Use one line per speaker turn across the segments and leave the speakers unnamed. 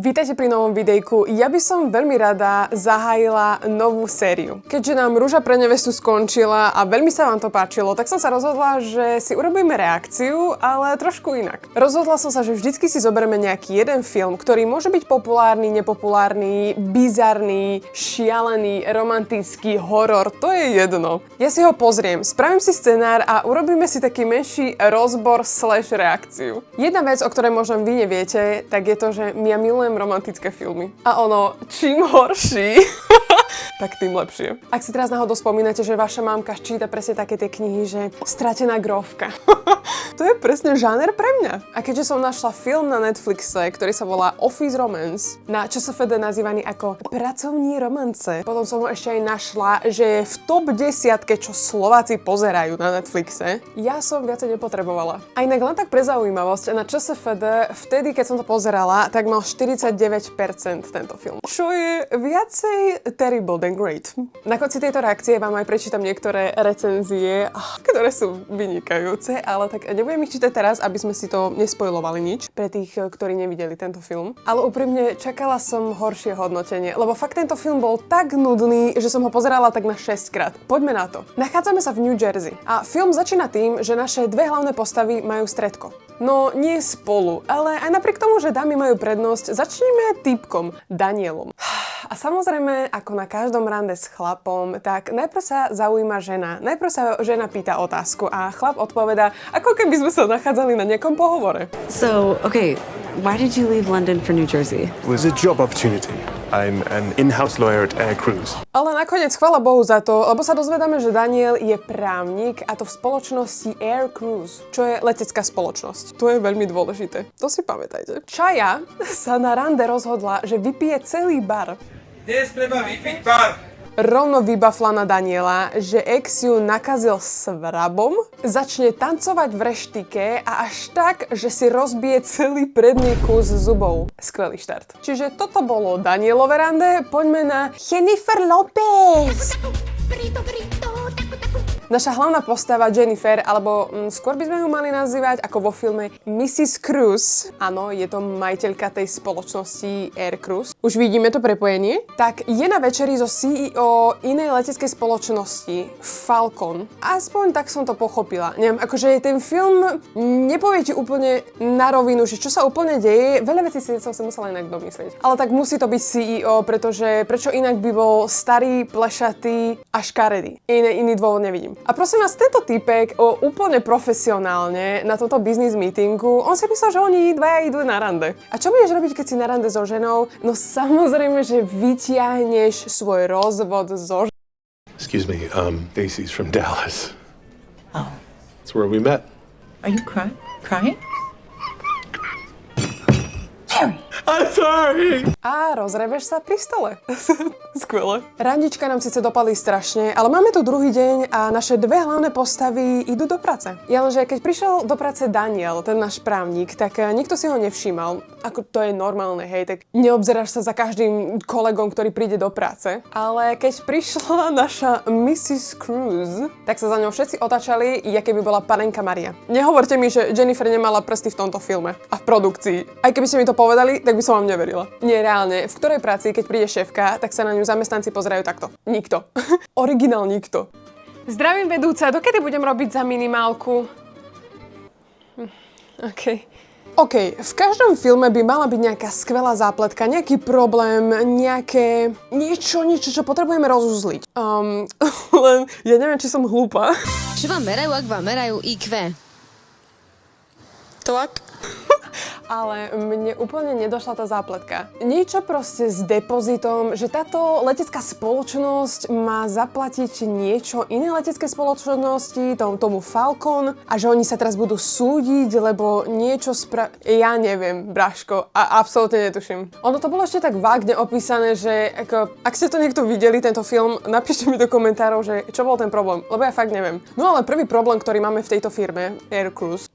Vítajte pri novom videjku. Ja by som veľmi rada zahájila novú sériu. Keďže nám Rúža pre nevestu skončila a veľmi sa vám to páčilo, tak som sa rozhodla, že si urobíme reakciu, ale trošku inak. Rozhodla som sa, že vždycky si zoberieme nejaký jeden film, ktorý môže byť populárny, nepopulárny, bizarný, šialený, romantický, horor, to je jedno. Ja si ho pozriem, spravím si scenár a urobíme si taký menší rozbor / reakciu. Jedna vec, o ktorej možno vy neviete, tak je to, že ja milujem romantické filmy. A ono, čím horší, tak tým lepšie. Ak si teraz náhodou spomínate, že vaša mamka číta presne také tie knihy, že Stratená grófka. To je presne žáner pre mňa. A keďže som našla film na Netflixe, ktorý sa volá Office Romance, na ČSFD nazývaný ako pracovní romance, potom som ho ešte aj našla, že je v top 10, čo Slováci pozerajú na Netflixe, ja som viacej nepotrebovala. A inak len tak pre zaujímavosť, na ČSFD vtedy, keď som to pozerala, tak mal 49% tento film. Čo je viacej terrible than great. Na konci tejto reakcie vám aj prečítam niektoré recenzie, ktoré sú vynikajúce, ale tak nebudem ich čítať teraz, aby sme si to nespoilovali nič pre tých, ktorí nevideli tento film. Ale úprimne čakala som horšie hodnotenie, lebo fakt tento film bol tak nudný, že som ho pozerala tak na 6 krát. Poďme na to. Nachádzame sa v New Jersey a film začína tým, že naše dve hlavné postavy majú stretko. No nie spolu, ale aj napriek tomu, že dámy majú prednosť, začneme týpkom, Danielom. A samozrejme, ako na každom rande s chlapom, tak najprv sa zaujíma žena. Najprv sa žena pýta otázku a chlap odpovedá, ako keby sme sa nachádzali na nejakom pohovore.
So, okay, why did you leave London for New Jersey?
It was a job opportunity. I'm an in-house lawyer at Air Cruise.
Ale nakoniec chvála Bohu za to, lebo sa dozvedáme, že Daniel je právnik a to v spoločnosti Air Cruise, čo je letecká spoločnosť. To je veľmi dôležité. To si pamätajte. Čaja sa na rande rozhodla, že vypije celý bar.
Dnes treba vypiť bar.
Rovno vybafla na Daniela, že ex ju nakazil svrabom, začne tancovať v reštike a až tak, že si rozbije celý predný kus zubov. Skvelý štart. Čiže toto bolo Danielové rande, poďme na Jennifer Lopez. Naša hlavná postava Jennifer, alebo skôr by sme ju mali nazývať ako vo filme Mrs. Cruise. Áno, je to majiteľka tej spoločnosti Air Cruise. Už vidíme to prepojenie. Tak je na večeri so CEO inej leteckej spoločnosti Falcon. Aspoň tak som to pochopila. Neviem, akože ten film nepovie ti úplne na rovinu, že čo sa úplne deje. Veľa vecí som si musela inak domyslieť. Ale tak musí to byť CEO, pretože prečo inak by bol starý, plešatý a škaredý. Iný dôvod nevidím. A prosím vás, tento týpek úplne profesionálne na tomto business meetingu, on si myslel, že oni dvaja idú na rande. A čo budeš robiť, keď si na rande so ženou? No samozrejme, že vytiahneš svoj rozvod zo
Excuse me, Daisy's from Dallas.
Oh.
That's where we met.
Are you crying? Harry!
I'm sorry!
A rozrebeš sa pri stole. Skvelé. Randička nám síce dopadli strašne, ale máme tu druhý deň a naše dve hlavné postavy idú do práce. Lenže keď prišiel do práce Daniel, ten náš právnik, tak nikto si ho nevšímal. Ako to je normálne, hej, tak neobzeráš sa za každým kolegom, ktorý príde do práce. Ale keď prišla naša Mrs. Cruise, tak sa za ňou všetci otáčali, aké by bola panenka Maria. Nehovorte mi, že Jennifer nemala prsty v tomto filme a v produkcii. Aj keby ste mi to povedali, tak by som vám neverila. Nie, reálne, v ktorej práci, keď príde šéfka, tak sa na ňu zamestnanci pozerajú takto. Nikto. Originál nikto. Zdravím vedúca, dokedy budem robiť za minimálku? OK, v každom filme by mala byť nejaká skvelá zápletka, nejaký problém, nejaké... Niečo, čo potrebujeme rozuzliť. Len ja neviem, či som hlúpa.
Čo vám merajú, ak vám merajú IQ?
Tlak. Ale mne úplne nedošla tá zápletka. Niečo proste s depozitom, že táto letecká spoločnosť má zaplatiť niečo iné letecké spoločnosti, tomu Falcon, a že oni sa teraz budú súdiť, lebo niečo ja neviem, Braško, a absolútne netuším. Ono to bolo ešte tak vágne opísané, že ak ste to niekto videli, tento film, napíšte mi do komentárov, že čo bol ten problém, lebo ja fakt neviem. No ale prvý problém, ktorý máme v tejto firme, Air Cruise,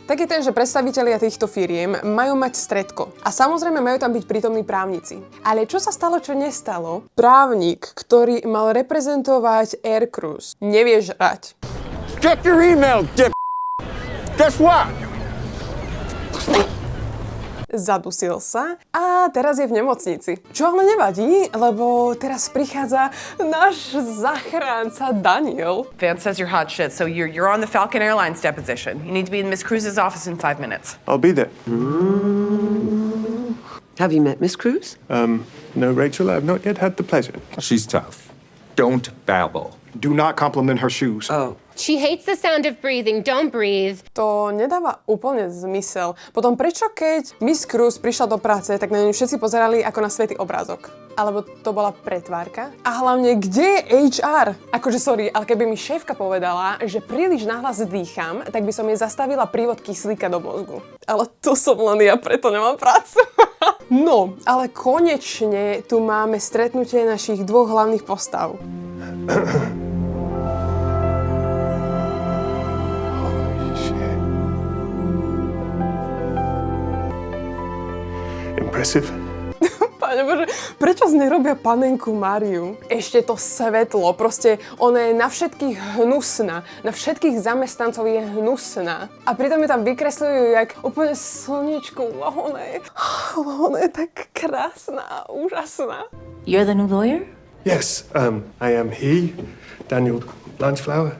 tak je ten, že predstavitelia týchto firiem majú mať stretko. A samozrejme majú tam byť prítomní právnici. Ale čo sa stalo, čo nestalo? Právnik, ktorý mal reprezentovať Air Cruise, nevie žrať.
Check your email, dick. Guess what?
zadusil sa a teraz je v nemocnici. Čo ale nevadí, lebo teraz prichádza náš zachránca Daniel.
Vance says you're hot shit, so you're on the Falcon Airlines deposition. You need to be in Miss Cruz's office in 5 minutes.
I'll be there.
Have you met Miss Cruz?
No, Rachel, I've not yet had the pleasure.
She's tough. Don't babble.
Do not compliment her shoes.
Oh.
She hates the sound of breathing. Don't breathe.
To nedáva úplne zmysel. Potom prečo, keď Miss Cruz prišla do práce, tak na ňu všetci pozerali ako na svätý obrázok? Alebo to bola pretvárka? A hlavne, kde je HR? Akože sorry, ale keby mi šéfka povedala, že príliš nahlas dýcham, tak by som jej zastavila prívod kyslíka do mozgu. Ale to som len ja, preto nemám prácu. No, ale konečne tu máme stretnutie našich dvoch hlavných postav.
Impressive.
Pane Bože, prečo z nej robia panenku Máriu? Ešte to svetlo, proste ona je na všetkých hnusná, na všetkých zamestnancov je hnusná. A pritom ju tam vykresľujú jak úplne slniečko, ona je tak krásna a úžasná.
You're the new lawyer?
Yes, I am he, Daniel Blanchflower.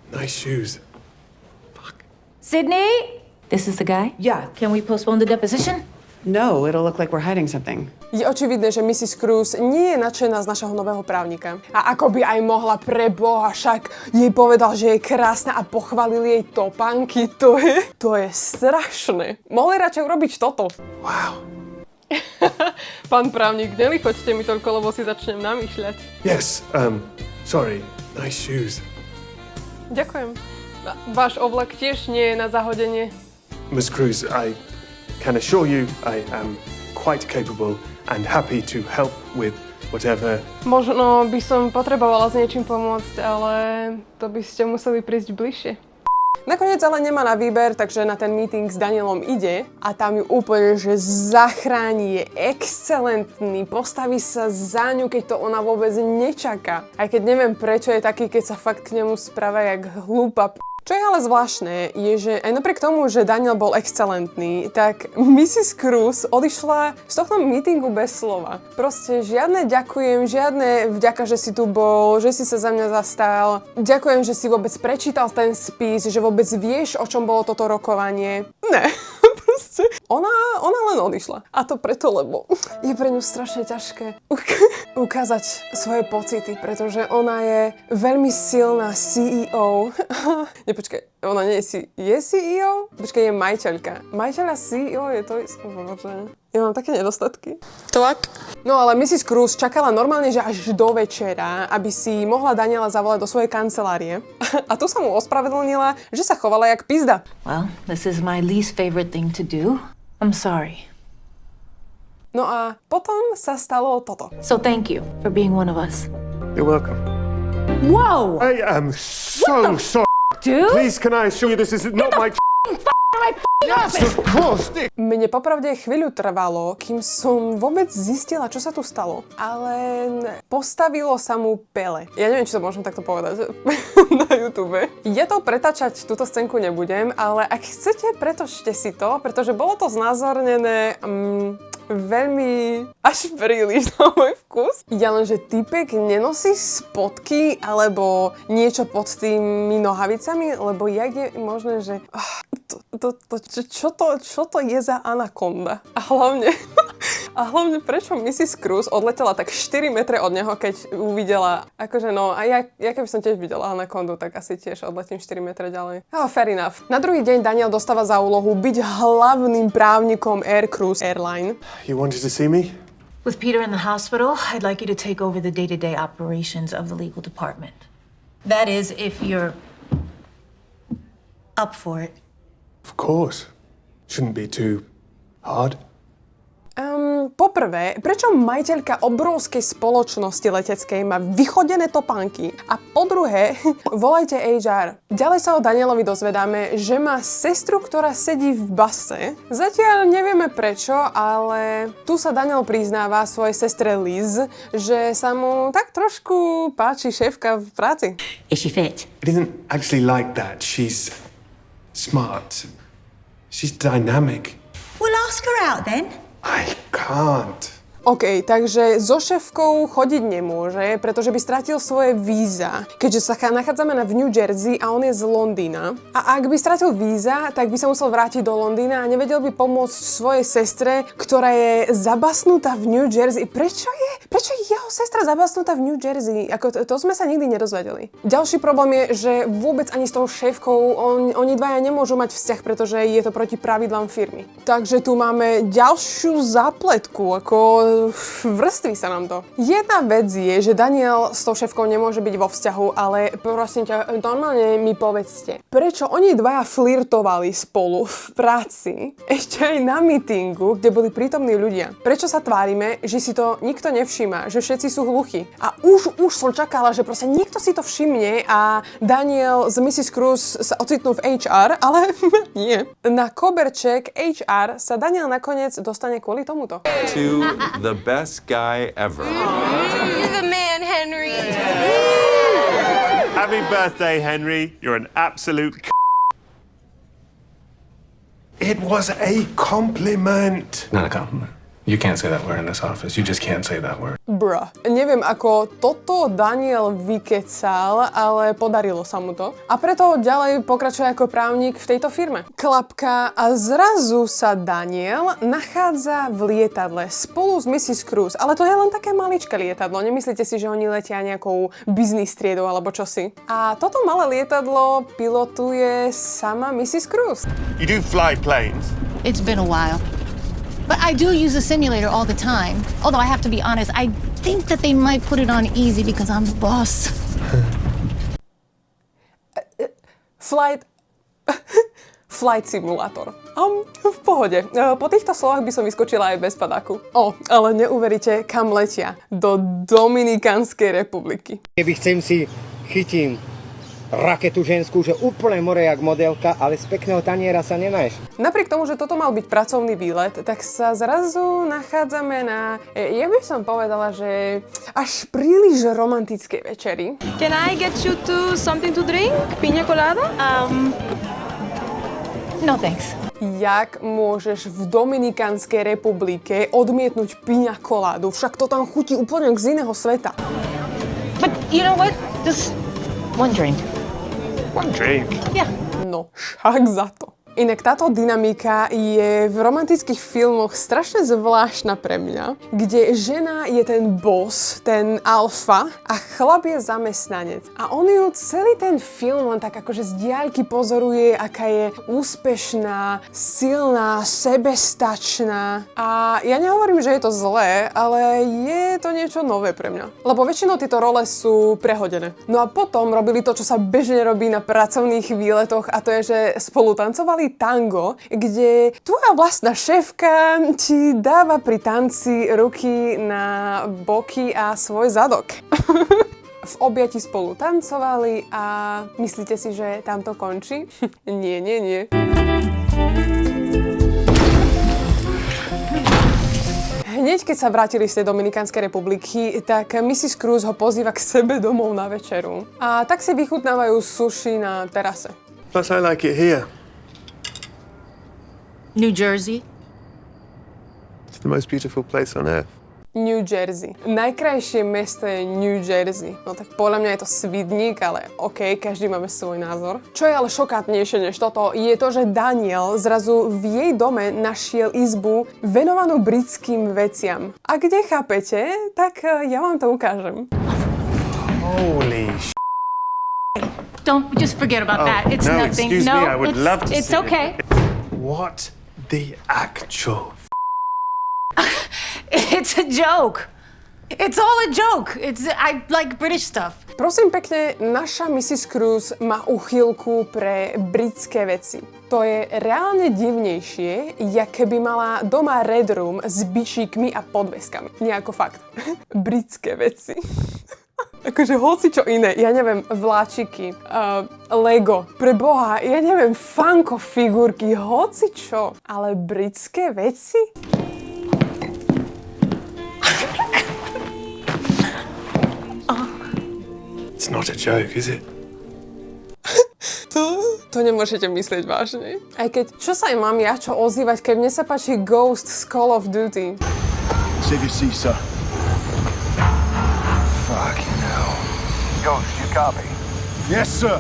Nice shoes.
Sydney? This is the guy?
Yeah.
Can we postpone the deposition?
No, it'll look like we're hiding something.
Je očividné, že Mrs. Cruz nie je nadšená z našeho nového právnika. A ako by aj mohla, pre Boha, však jej povedal, že je krásna a pochválil jej topánky. To je strašné. Mohli radšej urobiť toto.
Wow.
Pán právnik, nelichoďte mi toľko, lebo si začnem namýšľať.
Yes, sorry. Nice shoes.
Ďakujem. Váš oblek tiež nie je na zahodenie.
Miss Cruz, I can assure you I am quite capable and happy to help with whatever.
Možno by som potrebovala s niečím pomôcť, ale to by ste museli prísť bližšie. Nakoniec ale nemá na výber, takže na ten meeting s Danielom ide a tam ju úplne, že zachráni, je excelentný, postaví sa za ňu, keď to ona vôbec nečaká. Aj keď neviem, prečo je taký, keď sa fakt k nemu správa jak hlúpa. Čo je ale zvláštne, je, že aj napriek tomu, že Daniel bol excelentný, tak Mrs. Cruz odišla z tohto meetingu bez slova. Proste žiadne ďakujem, žiadne vďaka, že si tu bol, že si sa za mňa zastal. Ďakujem, že si vôbec prečítal ten spis, že vôbec vieš, o čom bolo toto rokovanie. Ne. Proste. Ona len odišla. A to preto, lebo je pre ňu strašne ťažké ukázať svoje pocity, pretože ona je veľmi silná CEO. Počkaj, ona nie je CEO? Počkaj, je majiteľka. Majiteľa CEO je to isté. Ja mám také nedostatky. Tlak. No ale Mrs. Cruz čakala normálne, že až do večera, aby si mohla Daniela zavolať do svojej kancelárie. A tu sa mu ospravedlnila, že sa chovala jak pizda.
Well, this is my least favorite thing to do. I'm sorry.
No a potom sa stalo toto.
So thank you for being one of us.
You're welcome.
Whoa!
I am so sorry.
Dude?
Please, can I assure you this is not my
Of course, Dick.
Mne popravde chvíľu trvalo, kým som vôbec zistila, čo sa tu stalo. Ale postavilo sa mu pele. Ja neviem, či to môžem takto povedať na YouTube. Ja to pretáčať, túto scénku nebudem, ale ak chcete, pretočte si to, pretože bolo to znázornené veľmi až príliš na môj vkus. Ja len, že typek nenosí spodky alebo niečo pod tými nohavicami, lebo jak je možné, že čo to je za anakonda? A hlavne prečo Mrs. Cruz odletela tak 4 metre od neho, keď uvidela, akože no, a ja keby som tiež videla anakondu, tak asi tiež odletím 4 metre ďalej. Fair enough. Na druhý deň Daniel dostáva za úlohu byť hlavným právnikom Air Cruz Airline.
You wanted to see me?
With Peter in the hospital, I'd like you to take over the day-to-day operations of the legal department. That is, if you're up for it.
Of course. Shouldn't be too hard.
Poprvé, prečo majiteľka obrovskej spoločnosti leteckej má vychodené topánky? A po druhé, volajte HR. Ďalej sa o Danielovi dozvedáme, že má sestru, ktorá sedí v base. Zatiaľ nevieme prečo, ale tu sa Daniel priznáva svojej sestre Liz, že sa mu tak trošku páči šéfka v práci.
Is she fit?
It isn't actually like that. She's smart. She's dynamic.
Well, ask her out then.
I can't.
OK, takže so šéfkou chodiť nemôže, pretože by stratil svoje víza, keďže sa nachádzame v New Jersey a on je z Londýna. A ak by stratil víza, tak by sa musel vrátiť do Londýna a nevedel by pomôcť svojej sestre, ktorá je zabasnutá v New Jersey. Prečo je jeho sestra zabasnutá v New Jersey? To sme sa nikdy nerozvedeli. Ďalší problém je, že vôbec ani s tou šéfkou oni dvaja nemôžu mať vzťah, pretože je to proti pravidlám firmy. Takže tu máme ďalšiu zápletku, ako vrství sa nám to. Jedna vec je, že Daniel s tou šéfkou nemôže byť vo vzťahu, ale prosím ťa, normálne mi povedzte, prečo oni dvaja flirtovali spolu v práci, ešte aj na meetingu, kde boli prítomní ľudia. Prečo sa tvárime, že si to nikto nevšíma, že všetci sú hluchí. A už som čakala, že proste niekto si to všimne a Daniel z Mrs. Cruz sa ocitnú v HR, ale nie. Na koberček HR sa Daniel nakoniec dostane kvôli tomuto.
To the best guy ever.
You're the man, Henry.
Happy birthday, Henry. You're an absolute It was a compliment.
Not a compliment. You can't say that word in this office. You just can't say that word.
Bruh. Neviem, ako toto Daniel vykecal, ale podarilo sa mu to. A preto ďalej pokračuje ako právnik v tejto firme. Klapka a zrazu sa Daniel nachádza v lietadle spolu s Mrs. Cruz. Ale to je len také maličké lietadlo. Nemyslíte si, že oni letia nejakou business triedou alebo čosi? A toto malé lietadlo pilotuje sama Mrs. Cruz.
You do fly planes.
It's been a while. But I do use a simulator all the time. Although I have to be honest, I think that they might put it on easy because I'm the boss.
Flight simulator. V pohode. Po týchto slovách by som vyskočila aj bez padáku. Ale neuveríte, kam letia. Do Dominikánskej republiky.
Keby chcem si chytím raketu ženskú, že úplne more jak modelka, ale z pekného taniera sa nenáš.
Napriek tomu, že toto mal byť pracovný výlet, tak sa zrazu nachádzame na, ja by som povedala, že až príliš romantickej večeri.
Can I get you to something to drink? Piña colada?
No thanks.
Jak môžeš v Dominikánskej republike odmietnúť piña koládu? Však to tam chutí úplne z iného sveta.
But you know what? Just one drink.
One drink.
Yeah.
No, však za to. Inak táto dynamika je v romantických filmoch strašne zvláštna pre mňa, kde žena je ten boss, ten alfa a chlap je zamestnanec. A on ju celý ten film len tak akože z diaľky pozoruje, aká je úspešná, silná, sebestačná. A ja nehovorím, že je to zlé, ale je to niečo nové pre mňa. Lebo väčšinou tieto role sú prehodené. No a potom robili to, čo sa bežne robí na pracovných výletoch, a to je, že spolu tancovali tango, kde tvoja vlastná šéfka ti dáva pri tanci ruky na boky a svoj zadok. V objati spolu tancovali a myslíte si, že tam to končí? Nie. Hneď keď sa vrátili z tej Dominikánskej republiky, tak Mrs. Cruz ho pozýva k sebe domov na večeru. A tak si vychutnávajú sushi na terase.
Plus, I like it here.
New Jersey.
It's the most beautiful place on earth.
New Jersey. Najkrajšie mesto je New Jersey. No tak podľa mňa je to svidník, ale OK, každý máme svoj názor. Čo je ale šokantnejšie než toto, je to, že Daniel zrazu v jej dome našiel izbu venovanú britským veciam. Ak nechápete, tak ja vám to ukážem.
Holy
Don't just forget about that. It's
no,
nothing.
Excuse
no,
me, I would love to
it's
see
okay.
it. What the actual
It's a joke. It's all a joke. I like British stuff.
Prosím pekne, naša Mrs. Cruz má uchýlku pre britské veci. To je reálne divnejšie, jak keby mala doma Red Room s bičíkmi a podveskami. Nie ako fakt. Britské veci. Akože hocičo iné, ja neviem, vláčiky, Lego, pre Boha, ja neviem, Funko figurky, hocičo. Ale britské veci?
It's not a joke, is it?
To To nemôžete myslieť vážne. Aj keď, čo sa im mám ja čo ozývať, keď mne sa páči Ghost z Call of Duty.
Legacy, sir. Fucking hell. Ghost, you copy? Yes, sir.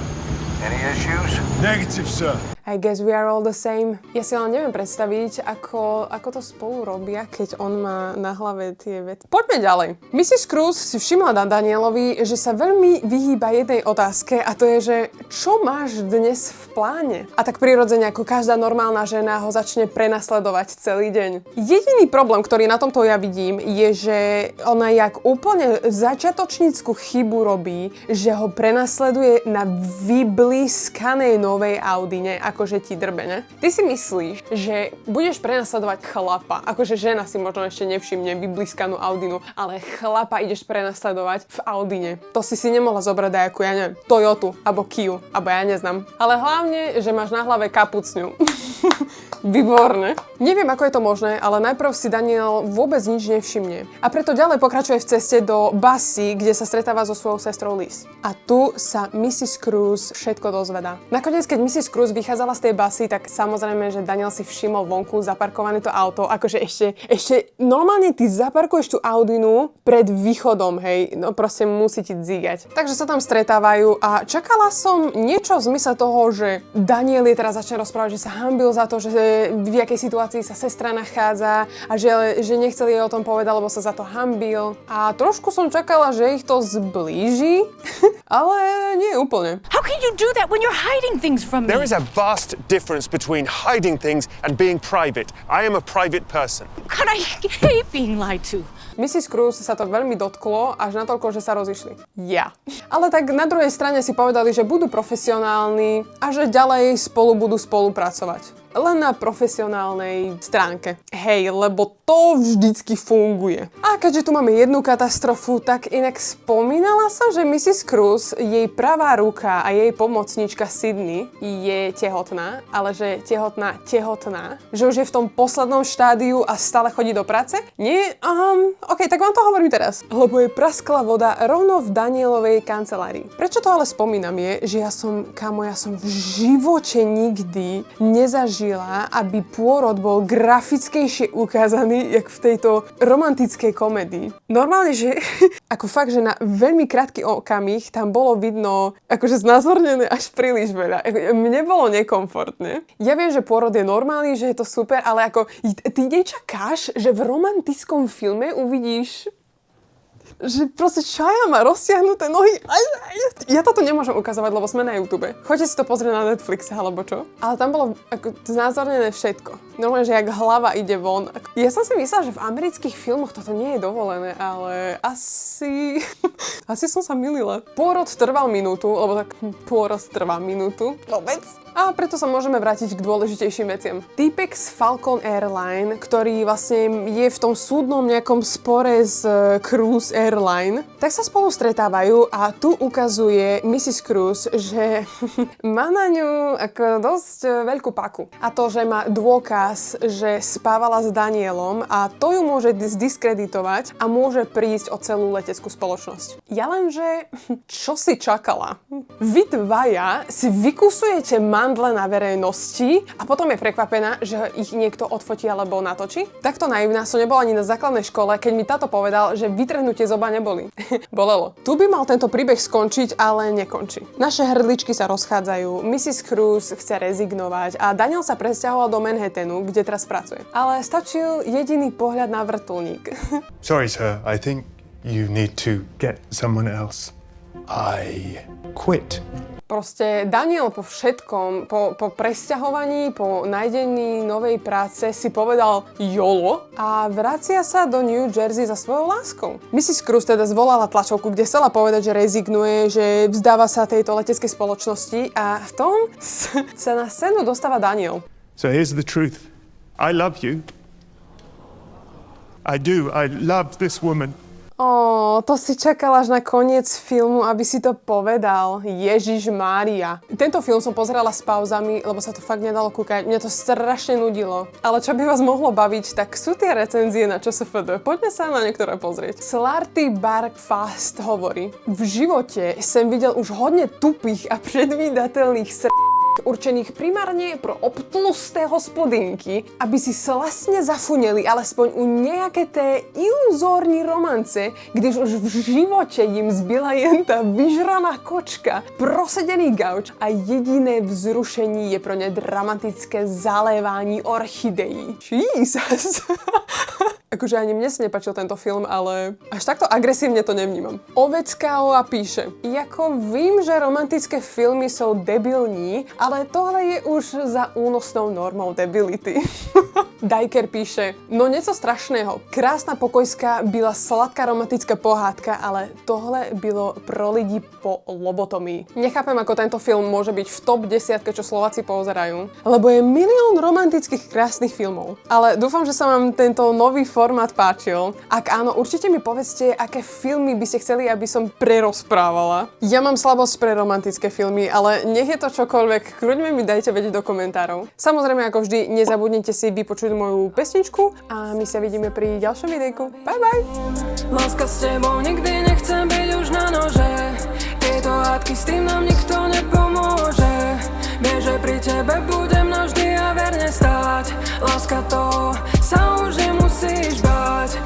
Any issues? Negative, sir.
I guess we are all the same. Ja si len neviem predstaviť, ako to spolu robia, keď on má na hlave tie veci. Poďme ďalej. Mrs. Cruz si všimla na Danielovi, že sa veľmi vyhýba jednej otázke a to je, že čo máš dnes v pláne? A tak prirodzene, ako každá normálna žena, ho začne prenasledovať celý deň. Jediný problém, ktorý na tomto ja vidím, je, že ona jak úplne začiatočnícku chybu robí, že ho prenasleduje na vyblískanej novej Audine, akože ti drbe, ne? Ty si myslíš, že budeš prenasledovať chlapa, akože žena si možno ešte nevšimne vyblískanú Audinu, ale chlapa ideš prenasledovať v Audine. To si nemohla zobrať ako, ja neviem, Toyotu, alebo Kiu, alebo ja neznám. Ale hlavne, že máš na hlave kapucňu. Výborné. Neviem, ako je to možné, ale najprv si Daniel vôbec nič nevšimne. A preto ďalej pokračuje v ceste do basy, kde sa stretáva so svojou sestrou Liz. A tu sa Mrs. Cruz všetko dozvedá. Nakoniec, keď Mrs. Cruz vychádzala z tej basy, tak samozrejme, že Daniel si všimol vonku zaparkované to auto, akože ešte normálne ty zaparkuješ tú Audinu pred východom, hej, no proste musí ti dzígať. Takže sa tam stretávajú a čakala som niečo v zmysle toho, že Daniel je teraz začne rozprávať, že sa hanbil za to, že v jakej situácii sa sestra nachádza a že nechcel jej o tom povedať, lebo sa za to hanbil. A trošku som čakala, že ich to zblíži, ale nie úplne.
How can you do that when you're hiding things from me?
There is a vast difference between hiding things and being private. I am a private person.
God, I hate being lied to.
Mrs. Cruz sa to veľmi dotklo, až natoľko, že sa rozišli. Ja. Ale tak na druhej strane si povedali, že budú profesionálni a že ďalej spolu budú spolupracovať. Len na profesionálnej stránke. Hej, lebo to vždycky funguje. A keďže tu máme jednu katastrofu, tak inak spomínala som, že Mrs. Cruz, jej pravá ruka a jej pomocníčka Sydney je tehotná, ale že tehotná, že už je v tom poslednom štádiu a stále chodí do práce? Nie? OK, tak vám to hovorím teraz. Lebo je praskla voda rovno v Danielovej kancelárii. Prečo to ale spomínam je, že ja som v živote nikdy nezažila, aby pôrod bol grafickejšie ukázaný, jak v tejto romantickej komédii. Normálne, že ako fakt, že na veľmi krátky okamih tam bolo vidno akože znázornené až príliš veľa. Mne bolo nekomfortne. Ja viem, že pôrod je normálny, že je to super, ale ako ty nečakáš, že v romantickom filme uvidíš, že proste Shia má rozsiahnuté nohy. Ja toto nemôžem ukazovať, lebo sme na YouTube. Choďte si to pozrieť na Netflixe, alebo čo. Ale tam bolo ako znázornené všetko. Normálne, že jak hlava ide von. Ja som si myslela, že v amerických filmoch toto nie je dovolené, ale asi som sa mýlila. Pôrod trval minútu, lebo tak pôrod trvá minútu. Vôbec. A preto sa môžeme vrátiť k dôležitejším veciam. Týpek z Falcon Airline, ktorý vlastne je v tom súdnom nejakom spore s Cruise Airline, tak sa spolu stretávajú a tu ukazuje Mrs. Cruz, že má na ňu ako dosť veľkú paku. A to, že má dôkaz, že spávala s Danielom a to ju môže zdiskreditovať a môže prísť o celú leteckú spoločnosť. Ja lenže, čo si čakala? Vy dvaja si vykusujete mandle na verejnosti a potom je prekvapená, že ich niekto odfotí alebo natočí? Takto naivná som nebola ani na základnej škole, keď mi táto povedal, že vytrhnutie zoba neboli. Bolelo. Tu by mal tento príbeh skončiť, ale nekončí. Naše hrdličky sa rozchádzajú, Mrs. Cruz chce rezignovať a Daniel sa presťahoval do Manhattanu, kde teraz pracuje. Ale stačil jediný pohľad na vrtuľník.
Sorry, sir. I think you need to get someone else. I quit.
Proste Daniel po všetkom, po presťahovaní, po nájdení novej práce si povedal YOLO a vracia sa do New Jersey za svojou láskou. Mrs. Cruz teda zvolala tlačovku, kde chcela povedať, že rezignuje, že vzdáva sa tejto leteckej spoločnosti a v tom sa na scénu dostáva Daniel.
So here's the truth. I love you. I do. I love this woman.
To si čakala až na koniec filmu, aby si to povedal. Ježiš Mária. Tento film som pozerala s pauzami, lebo sa to fakt nedalo kúkať. Mňa to strašne nudilo. Ale čo by vás mohlo baviť, tak sú tie recenzie na ČSFD. Poďme sa na niektoré pozrieť. Slarty Barkfast hovorí: v živote som videl už hodne tupých a predvídateľných fotiek určených primárne pro obtlusté hospodinky, aby si slastne zafuneli alespoň u nejaké té iluzórní romance, když už v živote jim zbyla jen ta vyžraná kočka, prosedený gauč a jediné vzrušení je pro ně dramatické zalévání orchidejí. Jesus! Akože ani mne sa nepáčil tento film, ale až takto agresívne to nevnímam. Ovecká Oa píše: Jako vím, že romantické filmy jsou debilní, ale tohle je už za únosnou normou debility. Dajker píše: No něco strašného. Krásna pokojská byla sladká romantická pohádka, ale tohle bylo pro lidi po lobotomii. Nechápem, ako tento film môže byť v top 10, čo Slováci pozerajú, lebo je milión romantických krásnych filmov. Ale dúfam, že sa vám tento nový formát páčil. Ak áno, určite mi povedzte, aké filmy by ste chceli, aby som prerozprávala. Ja mám slabosť pre romantické filmy, ale nech je to čokoľvek, kľudne mi dajte vedieť do komentárov. Samozrejme, ako vždy, nezabudnite si vypočuť moju pesničku a my sa vidíme pri ďalšom videjku. Bye bye!
Láska s tebou nikdy nechcem byť už na nože. Tieto hádky s tým nám nikto